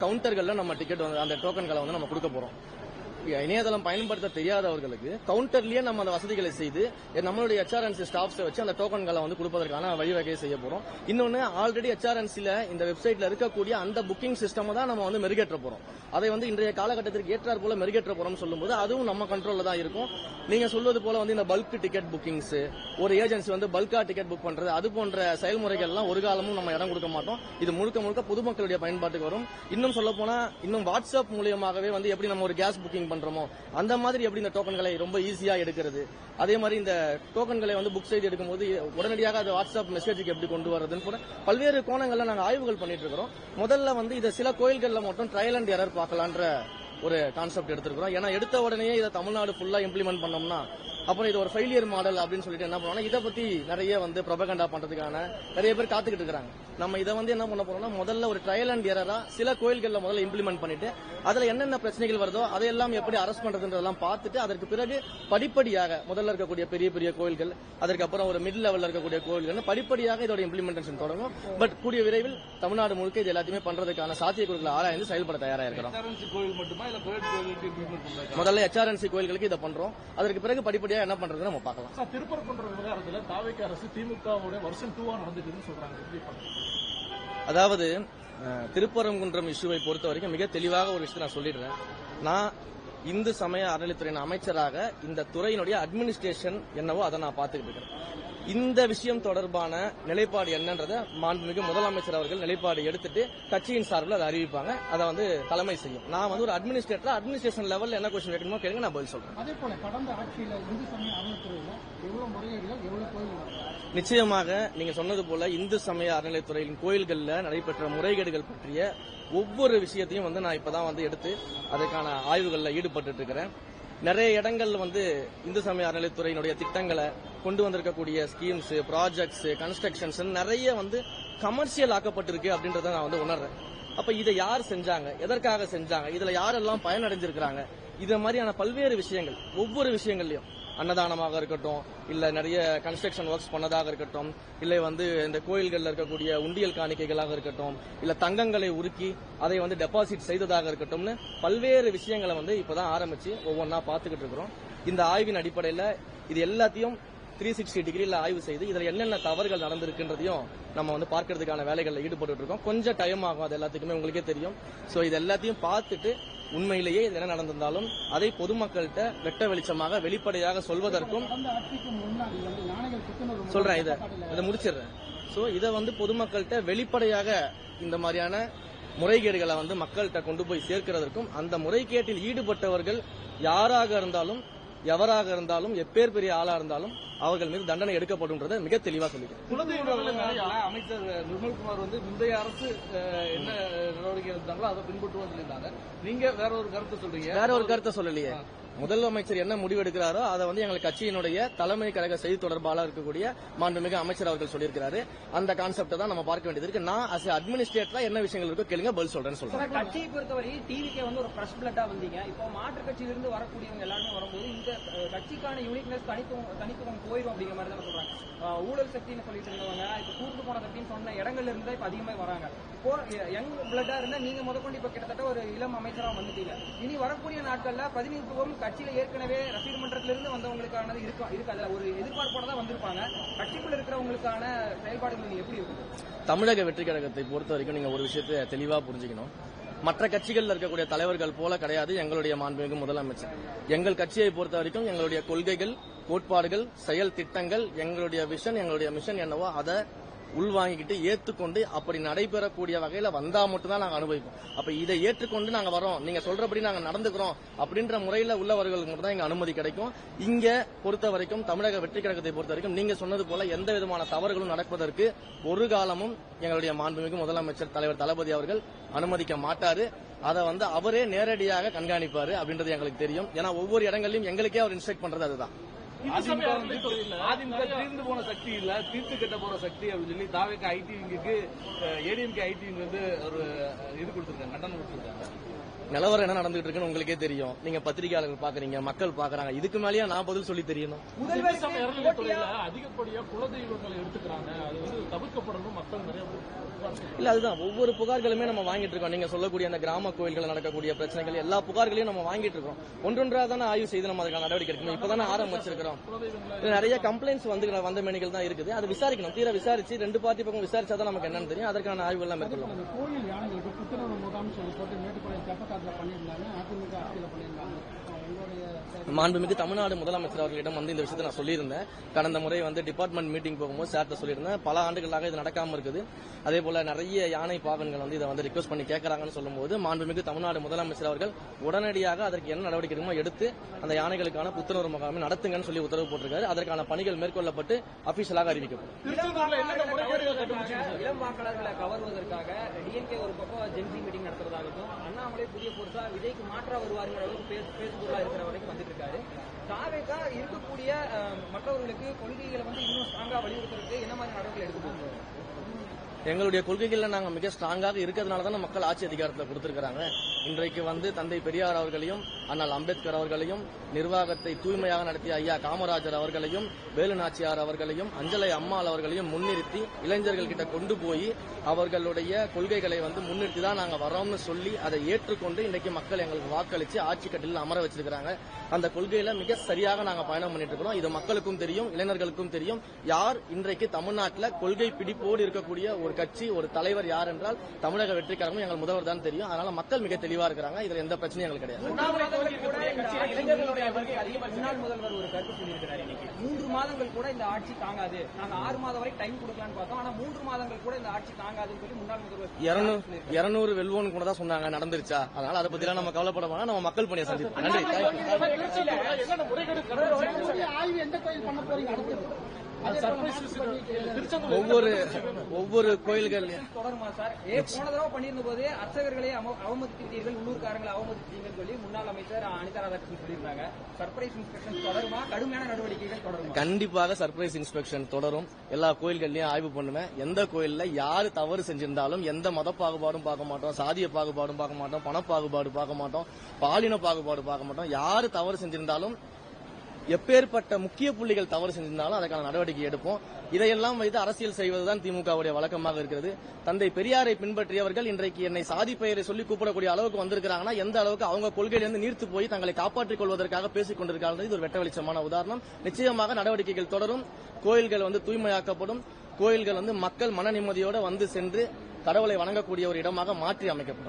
கவுண்டர்கள்ல நம்ம டிக்கெட் வந்து அந்த டோக்கன்களை வந்து நம்ம கொடுக்க போறோம். இணையதளம் பயன்படுத்த தெரியாதவர்களுக்கு கவுண்டர்லயே நம்ம அந்த வசதிகளை செய்து நம்மளுடைய HRNC ஸ்டாஃப்ஸை வச்சு அந்த டோக்கன்களை வந்து கொடுப்பதற்கான வழிவகையை செய்ய போறோம். இன்னொன்னு ஆல்ரெடி HRNCல இந்த வெப்சைட்ல இருக்கக்கூடிய அந்த புக்கிங் சிஸ்டம் தான் நம்ம வந்து மெருகேற்ற போறோம். அதை வந்து இன்றைய காலகட்டத்திற்கு ஏற்றார் போல மெருகேற்ற போறோம் சொல்லும்போது அதுவும் நம்ம கண்ட்ரோல்ல தான் இருக்கும். நீங்க சொல்வது போல வந்து இந்த பல்க் டிக்கெட் புக்கிங்ஸ், ஒரு ஏஜென்சி வந்து பல்கா டிக்கெட் புக் பண்றது, அது போன்ற செயல்முறைகள் எல்லாம் ஒரு காலமும் நம்ம இடம் கொடுக்க மாட்டோம். இது முழுக்க முழுக்க பொதுமக்களுடைய பயன்பாட்டுக்கு வரும். இன்னும் சொல்ல போனா இன்னும் வாட்ஸ்அப் மூலியமாகவே வந்து எப்படி நம்ம ஒரு கேஸ் புக்கிங் பண்றோமோ அந்த மாதிரி எப்படி இந்த டோக்கன்களை ரொம்ப ஈஸியா எடுக்கிறது, அதே மாதிரி இந்த டோக்கன்களை வந்து புக் செய்து எடுக்கும்போது உடனடியாக அது வாட்ஸ்அப் மெசேஜுக்கு எப்படி கொண்டு வரதுன்னு கூட பல்வேறு கோணங்கள்ல நாங்கள் ஆய்வுகள் பண்ணிட்டு இருக்கிறோம். முதல்ல வந்து இதை சில கோயில்கள்ல மட்டும் ட்ரையல் அண்ட் எரர் பார்க்கலான்ற ஒரு கான்செப்ட் எடுத்திருக்கிறோம். ஏன்னா எடுத்த உடனே இதை தமிழ்நாடு ஃபுல்லா இம்ப்ளிமெண்ட் பண்ணோம்னா அப்புறம் இது ஒரு ஃபெயிலியர் மாடல் அப்படின்னு சொல்லிட்டு என்ன பண்ணுவோம்னா இதை பத்தி நிறைய வந்து ப்ரொபகண்டா பண்றதுக்கான நிறைய பேர் காத்துக்கிட்டு இருக்காங்க. நம்ம இதை வந்து என்ன பண்ண போறோம்னா முதல்ல ஒரு ட்ரையல் அண்ட் எரரா சில கோயில்கள்ல முதல்ல இம்ப்ளிமெண்ட் பண்ணிட்டு அதுல என்னென்ன பிரச்சனைகள் வருதோ அதையெல்லாம் எப்படி அரெஸ்ட் பண்றதுன்றதெல்லாம் பார்த்துட்டு அதற்கு பிறகு படிப்படியாக முதல்ல இருக்கக்கூடிய பெரிய பெரிய கோயில்கள், அதற்கப்புறம் ஒரு மிட் லெவல்ல இருக்கக்கூடிய கோயில்கள் படிப்படியாக இதோட இம்ப்ளிமெண்டேஷன் தொடங்கும். பட் கூடிய விரைவில் தமிழ்நாடு முழுக்க இது எல்லாத்தையுமே பண்றதுக்கான சாத்தியக்கூறுகளை ஆராய்ந்து செயல்பட தயாரா இருக்கிறோம். முதல்ல HRNC கோயில்களுக்கு இதை பண்றோம். அதற்கு பிறகு படிப்படியாக என்ன பண்றது நம்ம பார்க்கலாம். திருப்பரங்குன்ற விவகாரத்தில் தாவேக்கா அரசு திமுகவோட வருஷம் 2 நடந்துக்குதுன்னு சொல்றாங்க. அதாவது திருப்பரங்குன்றம் இஷ்யூவை பொறுத்த வரைக்கும் மிக தெளிவாக ஒரு விஷயத்தை நான் சொல்லிடுறேன். நான் இந்து சமய அறநிலைத்துறையின் அமைச்சராக இந்த துறையினுடைய அட்மினிஸ்ட்ரேஷன் என்னவோ அதை நான் பார்த்துக்கிட்டு இருக்கேன். இந்த விஷயம் தொடர்பான நிலைப்பாடு என்னன்றத மாண்புமிகு முதலமைச்சர் அவர்கள் நிலைப்பாடு எடுத்துட்டு கட்சியின் சார்பில் அதை அறிவிப்பாங்க. அதை வந்து தலைமை செய்யும். நான் வந்து ஒரு அட்மினிஸ்ட்ரேட்டர், அட்மினிஸ்ட்ரேஷன் லெவலில் என்ன கொஸ்டின் கேட்கணுமோ கேளுங்க, நான் பதில் சொல்றேன். அதே போல கடந்த ஆட்சியில் இந்து சமய அறநிலைத்துறையில் எவ்வளவு முறைகேடுகள், எவ்வளவு கோயில்கள்? நிச்சயமாக நீங்க சொன்னது போல இந்து சமய அறநிலைத்துறையின் கோயில்கள்ல நடைபெற்ற முறைகேடுகள் பற்றிய ஒவ்வொரு விஷயத்தையும் வந்து நான் இப்பதான் வந்து எடுத்து அதற்கான ஆய்வுகளில் ஈடுபட்டு இருக்கிறேன். நிறைய இடங்கள்ல வந்து இந்து சமய அறநிலைத்துறையினுடைய திட்டங்களை கொண்டு வந்திருக்கக்கூடிய ஸ்கீம்ஸ், ப்ராஜெக்ட்ஸ், கன்ஸ்ட்ரக்ஷன்ஸ் நிறைய வந்து கமர்ஷியல் ஆக்கப்பட்டிருக்கு அப்படின்றத நான் வந்து உணர்றேன். அப்ப இதை யார் செஞ்சாங்க, எதற்காக செஞ்சாங்க, இதுல யாரெல்லாம் பயனடைஞ்சிருக்கிறாங்க, இத மாதிரியான பல்வேறு விஷயங்கள் ஒவ்வொரு விஷயங்கள்லயும் அன்னதானமாக இருக்கட்டும், இல்ல நிறைய கன்ஸ்ட்ரக்ஷன் ஒர்க்ஸ் பண்ணதாக இருக்கட்டும், இல்லை வந்து இந்த கோயில்கள்ல இருக்கக்கூடிய உண்டியல் காணிக்கைகளாக இருக்கட்டும், இல்ல தங்கங்களை உருக்கி அதை வந்து டெபாசிட் செய்ததாக இருக்கட்டும்னு பல்வேறு விஷயங்களை வந்து இப்பதான் ஆரம்பிச்சு ஒவ்வொன்றா பார்த்துக்கிட்டு இருக்கிறோம். இந்த ஆய்வின் அடிப்படையில் இது எல்லாத்தையும் 360 டிகிரில ஆய்வு செய்து இதுல என்னென்ன தவறுகள் நடந்திருக்குன்றதையும் நம்ம வந்து பார்க்கறதுக்கான வேலைகளில் ஈடுபட்டு இருக்கோம். கொஞ்சம் டைம் ஆகும், அது எல்லாத்துக்குமே உங்களுக்கே தெரியும். சோ இது எல்லாத்தையும் பார்த்துட்டு உண்மையிலேயே இது என்ன நடந்திருந்தாலும் அதை பொதுமக்கள்கிட்ட வெட்ட வெளிச்சமாக வெளிப்படையாக சொல்வதற்கும் சொல்றேன். இதை முடிச்சிடுறேன். சோ இதை வந்து பொதுமக்கள்கிட்ட வெளிப்படையாக இந்த மாதிரியான முறைகேடுகளை வந்து மக்கள்கிட்ட கொண்டு போய் சேர்க்கிறதற்கும் அந்த முறைகேட்டில் ஈடுபட்டவர்கள் யாராக இருந்தாலும் எவராக இருந்தாலும் எப்பேர் பெரிய ஆளா இருந்தாலும் அவர்கள் மீது தண்டனை எடுக்கப்படும்ன்றதை மிக தெளிவா சொல்லிக்கிறேன். அமைச்சர் நிர்மல்குமார் வந்து முந்தைய அரசு என்ன நடவடிக்கை எடுத்தாங்களோ அதை பின்பற்றுவோம் சொல்லியிருந்தாங்க. நீங்க வேற ஒரு கருத்தை சொல்றீங்க. வேற ஒரு கருத்தை சொல்லலையே. முதலமைச்சர் என்ன முடிவு எடுக்கிறாரோ அதை வந்து எங்கள் கட்சியினுடைய தலைமை கழக செய்தி தொடர்பாளர் இருக்கக்கூடிய மாண்புமிகு அமைச்சர் அவர்கள் சொல்லியிருக்கிறாரு. அந்த கான்செப்டை தான் நம்ம பார்க்க வேண்டியது இருக்கு. நான் அஸ் அட்மினிஸ்ட்ரேட்டரா என்ன விஷயங்கள் இருக்கோ கேளுங்க, பதில் சொல்றேன்னு சொல்றேன். கட்சியை பொறுத்தவரை டிவிக்கே வந்து ஒரு பிரஸ் பிளட்டா வந்தீங்க. இப்போ மாற்று கட்சியிலிருந்து வரக்கூடியவங்க எல்லாருமே வரும்போது இந்த கட்சிக்கான யூனிக்னஸ் தனித்துவம் போயிடும் அப்படிங்கிற மாதிரி தான் சொல்றாங்க. ஊழல் சக்தின்னு சொல்லிட்டு இருந்தவங்க இப்ப கூர்ந்து போன சக்தின்னு சொன்ன இடங்கள்ல இருந்தா இப்ப அதிகமாக வராங்க. இப்போ யங் பிளட்டா இருந்தா நீங்க முதற்கொண்டு இப்ப கிட்டத்தட்ட ஒரு இளம் அமைச்சரா வந்துட்டீங்க. இனி வரக்கூடிய நாட்கள்ல பிரதிநிதித்துவம் கட்சியில ஏற்கனவே ரசிகர் மன்றத்திலிருந்து வந்தவங்களுக்கானது இருக்கு. அதுல ஒரு எதிர்பார்ப்போட தான் வந்திருப்பாங்க. கட்சிக்குள்ள இருக்கிறவங்களுக்கான செயல்பாடுகள் எப்படி இருக்கும்? தமிழக வெற்றி கழகத்தை பொறுத்த வரைக்கும் நீங்க ஒரு விஷயத்தை தெளிவா புரிஞ்சுக்கணும். மற்ற கட்சிகளில் இருக்கக்கூடிய தலைவர்கள் போல கிடையாது எங்களுடைய மாண்புமிகு முதலமைச்சர். எங்கள் கட்சியை பொறுத்த வரைக்கும் எங்களுடைய கொள்கைகள், கோட்பாடுகள், செயல் திட்டங்கள், எங்களுடைய விஷன், எங்களுடைய மிஷன் என்னவோ அதை உள்வாங்கிக்கிட்டு ஏற்றுக்கொண்டு அப்படி நடைபெறக்கூடிய வகையில வந்தா மட்டும்தான் நாங்க அனுபவிப்போம். அப்ப இதை ஏற்றுக்கொண்டு நாங்க வரோம், நீங்க சொல்றபடி நாங்க நடந்துக்கிறோம் அப்படின்ற முறையில உள்ளவர்களுக்கு மட்டும் தான் இங்க அனுமதி கிடைக்கும். இங்க பொறுத்த வரைக்கும் தமிழக வெற்றி கழகத்தை பொறுத்த வரைக்கும் நீங்க சொன்னது போல எந்த விதமான தவறுகளும் நடப்பதற்கு ஒரு காலமும் எங்களுடைய மாண்புமிகு முதலமைச்சர் தலைவர் தளபதி அவர்கள் அனுமதிக்க மாட்டாரு. அதை வந்து அவரே நேரடியாக கண்காணிப்பாரு அப்படின்றது எங்களுக்கு தெரியும். ஏன்னா ஒவ்வொரு இடங்களிலும் எங்களுக்கே அவர் இன்ஸ்ட்ரக்ட் பண்றது அதுதான். அதிமுக தீர்ந்து போன சக்தி இல்ல, தீர்த்து கட்ட போற சக்தி அப்படின்னு சொல்லி தாவேக்கு ஐடி விங்குக்கு ஏடிஎம்கே ஐடி விங் வந்து ஒரு இது கொடுத்திருக்காங்க, கண்டனம் கொடுத்திருக்காங்க. நிலவரம் என்ன நடந்துட்டு இருக்குன்னு உங்களுக்கே தெரியும். நீங்க பத்திரிகையாளர்கள் பாக்குறீங்க, மக்கள் பாக்குறாங்க. இதுக்கு மேலேயே நான் பதில் சொல்லி தெரியணும். அதிகப்படியா குலதெய்வங்களை எடுத்துக்கிறாங்க, அது வந்து தவிர்க்கப்படணும். மக்கள் நிறைய இல்ல, அதுதான் ஒவ்வொரு புகார்களுமே நம்ம வாங்கிட்டு இருக்கோம். நீங்க சொல்லக்கூடிய அந்த கிராம கோயில்கள் நடக்கக்கூடிய பிரச்சனைகள் எல்லா புகார்களையும் நம்ம வாங்கிட்டு இருக்கோம். ஒன்றொன்றா தானே ஆய்வு செய்து நம்ம அதுக்கான நடவடிக்கை எடுக்கணும். இப்பதானே ஆரம்பிச்சிருக்கிறோம். நிறைய கம்ப்ளைண்ட்ஸ் வந்த மேனிகள் தான் இருக்குது. அதை விசாரிக்கணும். தீர விசாரிச்சு 2 பார்ட்டி பக்கம் விசாரிச்சாதான் நமக்கு என்னன்னு தெரியும். அதற்கான ஆய்வு எல்லாம் மேற்கொள்ளணும். கோயில் யானைகளுக்கு புத்துணர்வு முகாம் போட்டு மேட்டுப்பாளையம் தெப்பக்காட்டுல பண்ணியிருந்தாங்க, அதிமுக ஆட்சியில் பண்ணியிருந்தாங்க. மாண்புமிகு தமிழ்நாடு முதலமைச்சர் அவர்களிடம் வந்து இந்த விஷயத்தை நான் சொல்லியிருந்தேன். கடந்த முறை வந்து டிபார்ட்மெண்ட் மீட்டிங் போகும்போது சார்ட்ட சொல்லியிருந்தேன். பல ஆண்டுகளாக இது நடக்காம இருக்குது. அதே போல நிறைய யானை பாகன்கள் வந்து இதை வந்து ரிக்வஸ்ட் பண்ணி கேட்கறாங்கன்னு சொல்லும்போது மாண்புமிகு தமிழ்நாடு முதலமைச்சர் அவர்கள் உடனடியாக அதற்கு என்ன நடவடிக்கை எடுக்குமோ எடுத்து அந்த யானைகளுக்கான புத்துணர்வு முகாமை நடத்துங்கன்னு சொல்லி உத்தரவு போட்டிருக்காரு. அதற்கான பணிகள் மேற்கொள்ளப்பட்டு அபிஷியலாக அறிவிக்கப்படும். இளம் வாக்காளர்களை கவர்வதற்காக டிஎம்கே ஒரு பக்கம் ஜென்சி மீட்டிங் நடத்துறதாகட்டும், அண்ணாமலை புதிய பொருசா விஜய்க்கு மாற்றா வருவாருங்கிற அளவுக்கு பேசுபொருளா இருக்கிற வரைக்கும் வந்துட்டு இருக்காரு. தாவேக்கா இருக்கக்கூடிய மற்றவர்களுக்கு கொள்கைகளை வந்து இன்னும் ஸ்ட்ராங்கா வலியுறுத்துறதுக்கு என்ன மாதிரி நடவடிக்கை எடுத்து போகுது? எங்களுடைய கொள்கைகள்ல நாங்க மிக ஸ்ட்ராங்காக இருக்கிறதுனால தான் மக்கள் ஆட்சி அதிகாரத்தில் கொடுத்திருக்காங்க. இன்றைக்கு வந்து தந்தை பெரியார் அவர்களையும் அண்ணல் அம்பேத்கர் அவர்களையும் நிர்வாகத்தை தூய்மையாக நடத்திய ஐயா காமராஜர் அவர்களையும் வேலு நாச்சியார் அவர்களையும் அஞ்சலை அம்மாள் அவர்களையும் முன்னிறுத்தி இளைஞர்கள் கிட்ட கொண்டு போய் அவர்களுடைய கொள்கைகளை வந்து முன்னிறுத்தி தான் நாங்க வரோம்னு சொல்லி அதை ஏற்றுக்கொண்டு இன்றைக்கு மக்கள் எங்களுக்கு வாக்களிச்சு ஆட்சி கட்டில் அமர வச்சிருக்காங்க. அந்த கொள்கையில மிக சரியாக நாங்க பயணம் பண்ணிட்டு இருக்கிறோம். இது மக்களுக்கும் தெரியும், இளைஞர்களுக்கும் தெரியும். யார் இன்றைக்கு தமிழ்நாட்டில் கொள்கை பிடிப்போடு இருக்கக்கூடிய ஒரு கட்சி, ஒரு தலைவர் யார் என்றால் தமிழக வெற்றிக்காரங்களும் எங்கள் முதல்வர் தான் தெரியும். அதனால மக்கள் மிக தெளிவா இருக்கிறாங்க. இதுல எந்த பிரச்சனையும் எங்களுக்கு கிடையாது. முன்னாள் முதல்வர் ஒரு கருத்து சொல்லியிருக்கிறார். 3 மாதங்கள் கூட இந்த ஆட்சி தாங்காது, நாங்க 6 மாதம் வரை டைம் கொடுக்கலாம்னு பார்த்தோம், ஆனா 3 மாதங்கள் கூட இந்த ஆட்சி தாங்காதுன்னு சொல்லி முன்னாள் முதல்வர் 200 வெல்வோன்னு கூட தான் சொன்னாங்க. நடந்துருச்சா? அதனால அதை பத்தி எல்லாம் நம்ம கவலைப்பட வேணாம். நம்ம மக்கள் பணியை சந்திப்போம். நன்றி. ஆய்வு எந்த கோயில் பண்ண போறீங்க அடுத்தது? ஒவ்வொரு கோயில்கள் தொடருமா சார்? போன தடவை பண்ணிருந்த போது அர்ச்சகர்களை அவமதித்தீர்கள், உள்ளூர்காரங்களை அவமதித்தீங்கன்னு சொல்லி முன்னாள் அமைச்சர் அனிதா ராதாகிருஷ்ணன் சொல்லியிருந்தாங்க. சர்ப்ரைஸ் இன்ஸ்பெக்ஷன் தொடருமா? கடுமையான நடவடிக்கைகள் தொடரும்? கண்டிப்பாக சர்ப்ரைஸ் இன்ஸ்பெக்ஷன் தொடரும். எல்லா கோயில்கள்லயும் ஆய்வு பண்ணுவேன். எந்த கோயில்ல யாரு தவறு செஞ்சிருந்தாலும் எந்த மத பாகுபாடும் பார்க்க மாட்டோம், சாதிய பாகுபாடும் பார்க்க மாட்டோம், பணப்பாகுபாடு பார்க்க மாட்டோம், பாலின பாகுபாடு பார்க்க மாட்டோம். யாரு தவறு செஞ்சிருந்தாலும் எப்பேற்பட்ட முக்கிய புள்ளிகள் தவறு செஞ்சிருந்தாலும் அதற்கான நடவடிக்கை எடுப்போம். இதையெல்லாம் வைத்து அரசியல் செய்வதுதான் திமுகவுடைய வழக்கமாக இருக்கிறது. தந்தை பெரியாரை பின்பற்றியவர்கள் இன்றைக்கு என்னை சாதி பெயரை சொல்லி கூப்பிடக்கூடிய அளவுக்கு வந்திருக்கிறாங்கன்னா எந்த அளவுக்கு அவங்க கொள்கையிலிருந்து நீர்த்து போய் தங்களை காப்பாற்றிக் கொள்வதற்காக பேசிக் கொண்டிருக்கிறார்கள். இது ஒரு வெட்ட வெளிச்சமான உதாரணம். நிச்சயமாக நடவடிக்கைகள் தொடரும். கோயில்கள் வந்து தூய்மையாக்கப்படும். கோயில்கள் வந்து மக்கள் மன நிம்மதியோடு வந்து சென்று கடவுளை வணங்கக்கூடிய ஒரு இடமாக மாற்றி அமைக்கப்படும்.